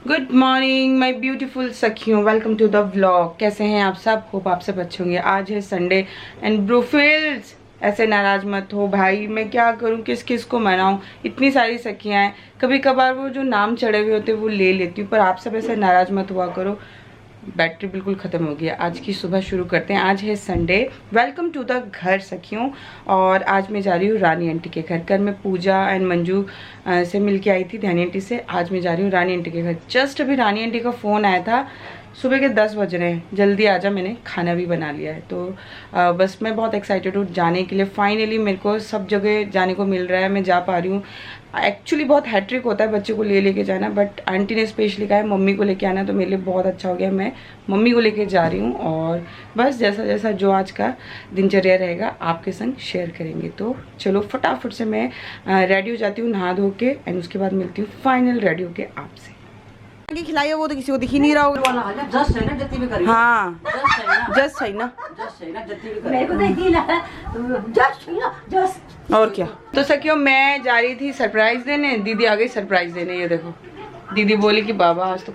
Good morning my beautiful सखियों, welcome to the vlog. कैसे हैं आप सब? होप आप सब अच्छे होंगे। आज है संडे एंड ब्रूफिल्स, ऐसे नाराज मत हो भाई। मैं क्या करूं, किस किस को मनाऊं? इतनी सारी सखियां हैं, कभी कभार वो जो नाम चढ़े हुए होते वो ले लेती हूँ, पर आप सब ऐसे नाराज मत हुआ करो। बैटरी बिल्कुल ख़त्म हो गई है। आज की सुबह शुरू करते हैं। आज है संडे। वेलकम टू द घर सखियों। और आज मैं जा रही हूँ रानी आंटी के घर। कल मैं पूजा एंड मंजू से मिल के आई थी, ध्यानी आंटी से। आज मैं जा रही हूँ रानी आंटी के घर। जस्ट अभी रानी आंटी का फ़ोन आया था, सुबह के 10 बज रहे हैं, जल्दी आ जा। मैंने खाना भी बना लिया है, तो बस मैं बहुत एक्साइटेड हूँ जाने के लिए। फाइनली मेरे को सब जगह जाने को मिल रहा है, मैं जा पा रही हूँ। एक्चुअली बहुत हैट्रिक होता है बच्चे को ले लेके जाना, बट आंटी ने स्पेशली कहा है मम्मी को लेके आना, तो मेरे लिए बहुत अच्छा हो गया। मैं मम्मी को लेके जा रही हूँ और बस जैसा जैसा जो आज का दिनचर्या रहेगा आपके संग शेयर करेंगे। तो चलो फटाफट से मैं रेडी हो जाती हूँ नहा धो के, एंड उसके बाद मिलती हूँ फाइनल रेडी होके आपसे। खिलाई वो तो किसी को दिख ही नहीं रहा होगा। हाँ जस्ट है ना, और क्या। तो सखियों मैं जा रही थी सरप्राइज देने, दीदी आ गई सरप्राइज देने। ये देखो, दीदी बोली कि बाबा आज तो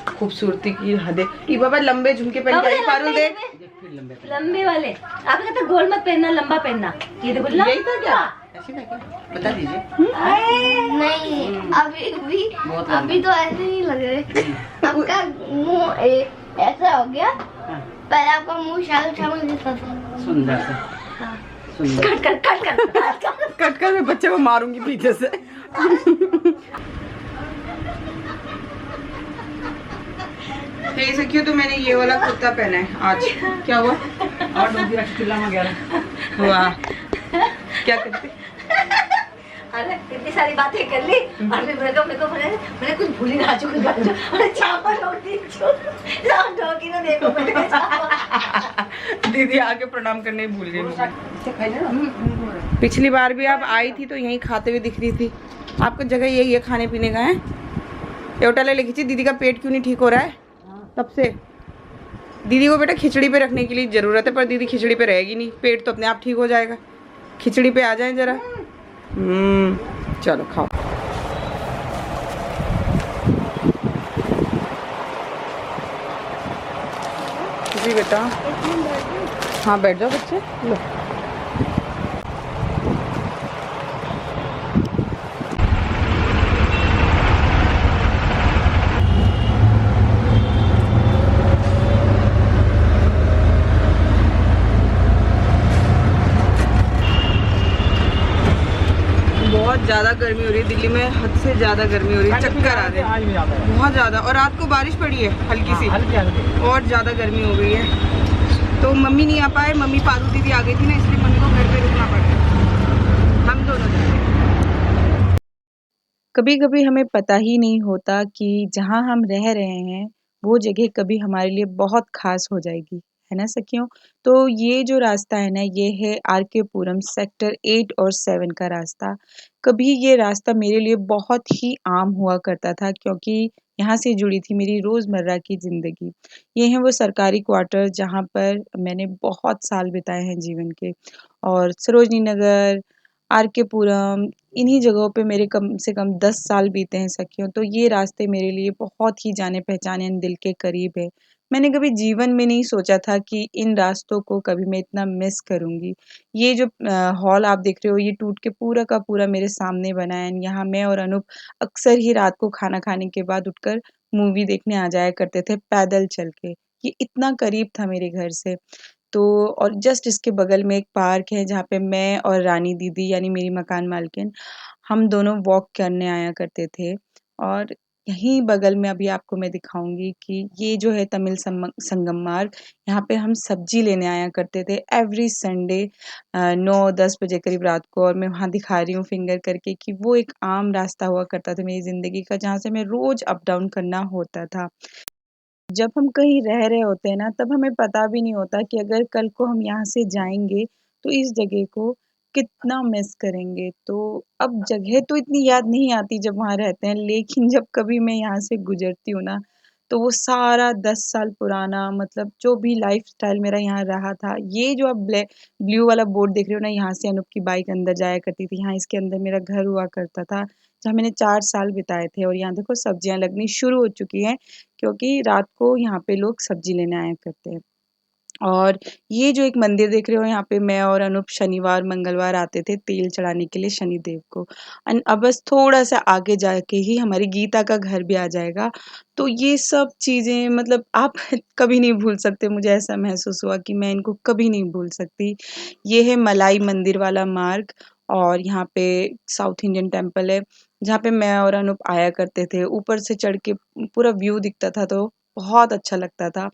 खूबसूरती की हद है। ये बाबा लंबे झुमके पहन के आई। पारुल देख, लंबे वाले। आपने कहते गोल मत पहनना, लंबा पहनना। ये देखो, यही था क्या? ऐसे था क्या? बता दीजिए। नहीं, अभी तो ऐसे नहीं लग रहे। आपका मुंह ऐसा हो गया, पर आपका मुंह शाहरुख खान जैसा था। सुंदर सा, सुंदर। कट कर मैं बच्चे को मारूंगी पीछे से। तो ये सखियो, तो मैंने ये वाला कुर्ता पहना है आज। क्या हुआ? और हुआ क्या करते? अरे इतनी सारी बातें कर ली और मैंने कुछ भूली ना चुकी। अरे चावल रोटी ढोकी ना देखो। दीदी आके प्रणाम करने भूल गई मुझे। पिछली बार भी आप आई थी तो यहीं खाते हुए दिख रही थी। आपका जगह यही है खाने पीने का है। होटल लिखी थी। दीदी का पेट क्यों नहीं ठीक हो रहा है तब से? दीदी को बेटा खिचड़ी पे रखने की लिए ज़रूरत है, पर दीदी खिचड़ी पे रहेगी नहीं। पेट तो अपने आप ठीक हो जाएगा। खिचड़ी पे आ जाए जरा। चलो खाओ। जी बेटा, हाँ बैठ जाओ बच्चे। लो बहुत ज़्यादा गर्मी हो रही है दिल्ली में, हद से ज़्यादा गर्मी हो रही है। चक्कर आ रहे हैं बहुत ज़्यादा। और रात को बारिश पड़ी है हल्की सी, और ज़्यादा गर्मी हो गई है। तो मम्मी नहीं आ पाए, मम्मी पारू दीदी आ गई थी ना, इसलिए मम्मी को घर पे रुकना पड़ा। हम दोनों जाएंगे। कभी कभी हमें पता ही नहीं होता कि जहाँ हम रह रहे हैं वो जगह कभी हमारे लिए बहुत खास हो जाएगी, है ना सखियों? तो ये जो रास्ता है ना, ये है आर के पुरम सेक्टर 8 और 7 का रास्ता। कभी ये रास्ता मेरे लिए बहुत ही आम हुआ करता था, क्योंकि यहाँ से जुड़ी थी मेरी रोज़मर्रा की ज़िंदगी। ये हैं वो सरकारी क्वार्टर जहाँ पर मैंने बहुत साल बिताए हैं जीवन के। और सरोजनी नगर, आर के पुरम, इन्हीं जगहों पे मेरे कम से कम 10 साल बीते हैं सखियों। तो ये रास्ते मेरे लिए बहुत ही जाने-पहचाने दिल के करीब है। मैंने कभी जीवन में नहीं सोचा था कि इन रास्तों को कभी मैं इतना मिस करूँगी। ये जो हॉल आप देख रहे हो, ये टूट के पूरा का पूरा मेरे सामने बना है। यहाँ मैं और अनूप अक्सर ही रात को खाना खाने के बाद उठकर मूवी देखने आ जाया करते थे पैदल चल के। ये इतना करीब था मेरे घर से। तो और जस्ट इसके बगल में एक पार्क है जहाँ पे मैं और रानी दीदी यानी मेरी मकान मालकिन, हम दोनों वॉक करने आया करते थे। और यहीं बगल में अभी आपको मैं दिखाऊंगी कि ये जो है तमिल संगम मार्ग, यहाँ पे हम सब्जी लेने आया करते थे एवरी संडे 9-10 बजे करीब रात को। और मैं वहाँ दिखा रही हूँ फिंगर करके कि वो एक आम रास्ता हुआ करता था मेरी ज़िंदगी का, जहाँ से मैं रोज़ अप डाउन करना होता था। जब हम कहीं रह रहे होते हैं ना, तब हमें पता भी नहीं होता कि अगर कल को हम यहाँ से जाएँगे, तो इस जगह को कितना मिस करेंगे। तो अब जगह तो इतनी याद नहीं आती जब वहाँ रहते हैं, लेकिन जब कभी मैं यहाँ से गुज़रती हूँ ना, तो वो सारा 10 साल पुराना, मतलब जो भी लाइफ़स्टाइल मेरा यहाँ रहा था, ये जो आप ब्लू वाला बोर्ड देख रहे हो ना, यहाँ से अनूप की बाइक अंदर जाया करती थी, यहाँ इसके अंदर मेरा घर हुआ करता था, जहाँ मैंने 4 साल बिताए थे। और यहाँ देखो सब्जियाँ लगनी शुरू हो चुकी हैं, क्योंकि रात को यहाँ पे लोग सब्जी लेने आया करते हैं। और ये जो एक मंदिर देख रहे हो, यहाँ पे मैं और अनूप शनिवार मंगलवार आते थे तेल चढ़ाने के लिए शनिदेव को। अब बस थोड़ा सा आगे जाके ही हमारी गीता का घर भी आ जाएगा। तो ये सब चीज़ें मतलब आप कभी नहीं भूल सकते। मुझे ऐसा महसूस हुआ कि मैं इनको कभी नहीं भूल सकती। ये है मलाई मंदिर वाला मार्ग, और यहाँ पे साउथ इंडियन टेम्पल है, जहाँ पे मैं और अनूप आया करते थे। ऊपर से चढ़ के पूरा व्यू दिखता था, तो बहुत अच्छा लगता था।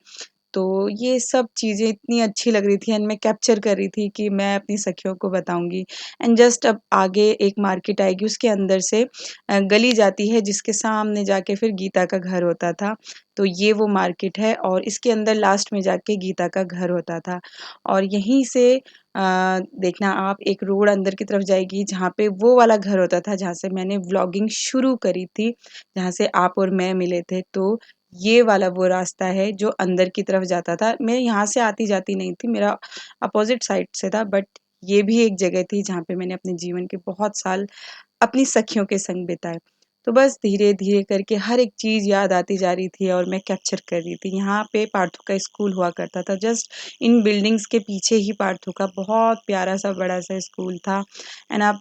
तो ये सब चीज़ें इतनी अच्छी लग रही थी एंड मैं कैप्चर कर रही थी कि मैं अपनी सखियों को बताऊँगी। एंड जस्ट अब आगे एक मार्केट आएगी, उसके अंदर से गली जाती है, जिसके सामने जाके फिर गीता का घर होता था। तो ये वो मार्केट है, और इसके अंदर लास्ट में जाके गीता का घर होता था। और यहीं से देखना आप, एक रोड अंदर की तरफ जाएगी, जहाँ पे वो वाला घर होता था जहाँ से मैंने व्लॉगिंग शुरू करी थी, जहाँ से आप और मैं मिले थे। तो ये वाला वो रास्ता है जो अंदर की तरफ जाता था। मैं यहाँ से आती जाती नहीं थी, मेरा अपोजिट साइड से था, बट ये भी एक जगह थी जहाँ पे मैंने अपने जीवन के बहुत साल अपनी सखियों के संग बिताए। तो बस धीरे-धीरे करके हर एक चीज़ याद आती जा रही थी और मैं कैप्चर कर रही थी। यहाँ पे पार्थो का स्कूल हुआ करता था, जस्ट इन बिल्डिंग्स के पीछे ही पार्थो का बहुत प्यारा-सा बड़ा-सा स्कूल था। एंड अब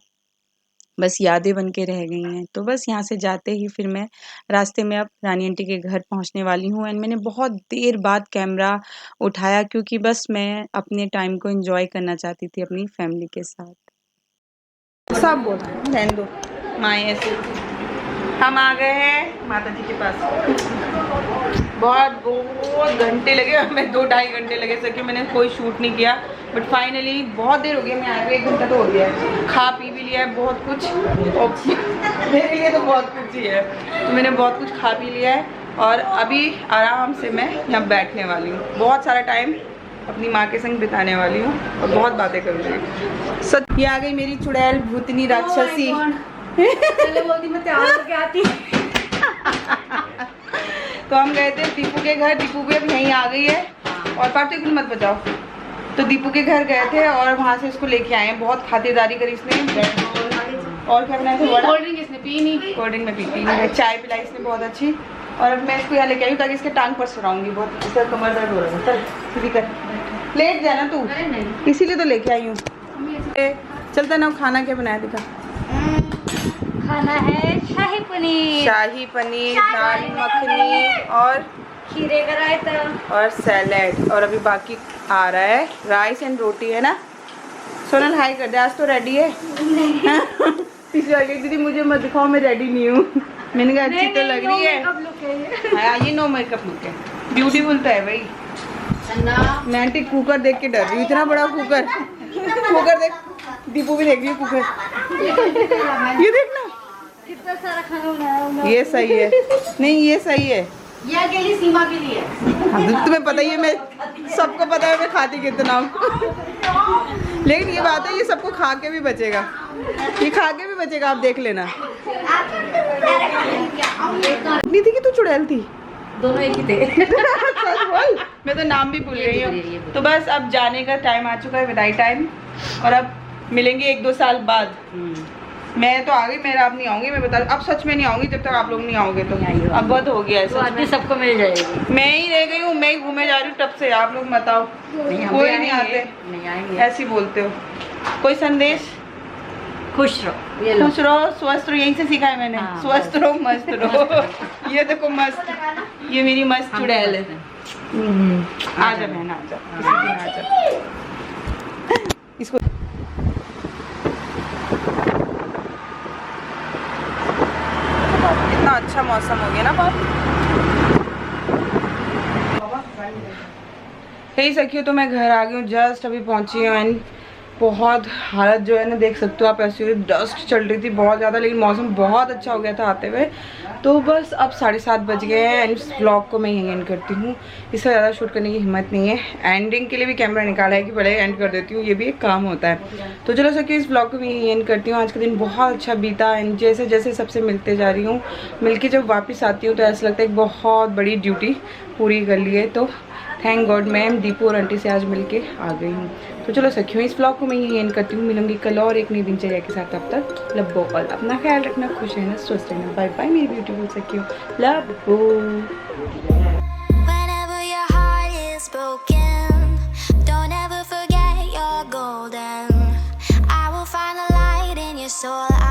बस यादें बन के रह गई हैं। तो बस यहाँ से जाते ही फिर मैं रास्ते में अब रानी आंटी के घर पहुँचने वाली हूँ। एंड मैंने बहुत देर बाद कैमरा उठाया, क्योंकि बस मैं अपने टाइम को एंजॉय करना चाहती थी अपनी फैमिली के साथ। सब बोल रहने दो माए ऐसे। हम आ गए हैं माता जी के पास। बहुत घंटे लगे, हमें 2-2.5 घंटे लगे सके, मैंने कोई शूट नहीं किया, बट फाइनली बहुत देर हो गई, मैं आए हुए 1 घंटा तो हो गया है। खा पी भी लिया है बहुत कुछ, और मेरे लिए तो बहुत कुछ ही है, तो मैंने बहुत कुछ खा पी लिया है। और अभी आराम से मैं यहाँ बैठने वाली हूँ, बहुत सारा टाइम अपनी माँ के संग बिताने वाली हूँ और बहुत बातें करूँगी। सच ये आ गई मेरी चुड़ैल भूतनी राक्षसी। मैं तैयार होके आती। तो हम गए थे दीपू के घर, दीपू भी अब यहीं आ गई है। और पार्टी कुछ मत बचाओ। तो दीपू के घर गए थे और वहाँ से इसको लेके आए हैं। बहुत खातिरदारी करी इसने। और क्या बनाया था? कोल्ड ड्रिंक इसने पी नहीं, कोल्ड ड्रिंक में पीती नहीं, चाय पिलाई इसने बहुत अच्छी। और अब मैं इसको यहाँ लेके आई हूँ ताकि इसके टांग पर सराऊंगी, बहुत इसका कमर दर्द हो रहा है। चल सीधी कर, लेट जाना तू, इसीलिए तो लेके आई हूँ। चलता ना, खाना क्या बनाया दिखा? खाना है शाही पनीर, शाही पनीर, दाल मखनी और खीरे का रायता और सैलेड। और अभी बाकी आ रहा है राइस एंड रोटी, है ना? सोनल हाई कर दे, आज तो रेडी है। पीछे आ गई दीदी, मुझे मत दिखाओ, मैं रेडी नहीं हूँ। मैंने कहा अच्छी तो लग रही है। ये नो मेकअप लुक है, ब्यूटीफुल तो है भाई। मैं आंटी कुकर देख के डर रही हूँ, इतना बड़ा कुकर। कुकर देख, दीपू भी देख रही है कुकर। ये देखना कितना सारा खाना बनाया। ये सही है, नहीं ये सही है, ये अकेली सीमा के लिए। हाँ, तुम्हें पता ही है, मैं सबको पता है मैं खाती कितना हूँ। लेकिन ये बात है, ये सबको खा के भी बचेगा, ये खा के भी बचेगा, आप देख लेना। नहीं थी कि तू चुड़ैल थी? दोनों एक ही थे। मैं तो नाम भी भूल गई हूँ। तो बस अब जाने का टाइम आ चुका है, विदाई टाइम। और अब मिलेंगे 1-2 साल बाद। मैं तो आ गई, मैं अब नहीं आऊंगी, मैं बता, अब सच में नहीं आऊंगी जब तक आप लोग नहीं आओगे। तो अब बहुत हो गया है, सच में सबको मिल जाएगी। मैं ही रह गई हूँ, मैं ही घूमे जा रही हूँ तब से। आप लोग मत आओ, कोई नहीं आते, नहीं आएंगे। ऐसे ही बोलते हो। कोई संदेश? खुश रहो, खुश रहो, स्वस्थ रहो, यहीं से सीखा है मैंने। हाँ, स्वस्थ रहो, मस्त रहो। ये देखो मस्त, ये मेरी मस्त चुड़ैल है। आजा बहन, आजा, किसी दिन आजा। इसको इतना अच्छा मौसम हो गया ना बाप। यही सखियो, तो मैं घर आ गई हूँ, जस्ट अभी पहुँची हूँ। एंड बहुत हालत जो है ना, देख सकते हो आप, ऐसी डस्ट चल रही थी बहुत ज़्यादा, लेकिन मौसम बहुत अच्छा हो गया था आते हुए। तो बस अब 7:30 बज गए हैं। एंड इस ब्लॉग को मैं यहीं एंड करती हूँ, इससे ज़्यादा शूट करने की हिम्मत नहीं है। एंडिंग के लिए भी कैमरा निकाला है कि पहले एंड कर देती हूँ, ये भी एक काम होता है। तो चलो सखियो, इस ब्लॉग को मैं यहीं एंड करती हूँ। आज का दिन बहुत अच्छा बीता। एंड जैसे जैसे सबसे मिलते जा रही हूँ, मिलके जब वापस आती हूँ तो ऐसा लगता है एक बहुत बड़ी ड्यूटी पूरी कर ली है। तो थैंक गॉड मैं दीपू और आंटी से आज मिलके आ गई हूँ। तो चलो सखियों, इस ब्लॉग को मैं यही एंड करती हूँ। मिलूंगी कल और एक नई दिनचर्या के साथ। तब तक लव ऑल, अपना ख्याल रखना, खुश रहना, स्वस्थ रहना। बाय बाय मेरी ब्यूटीफुल सखियों, love. Whenever your heart is broken, don't ever forget you're golden. I will find the light in your soul.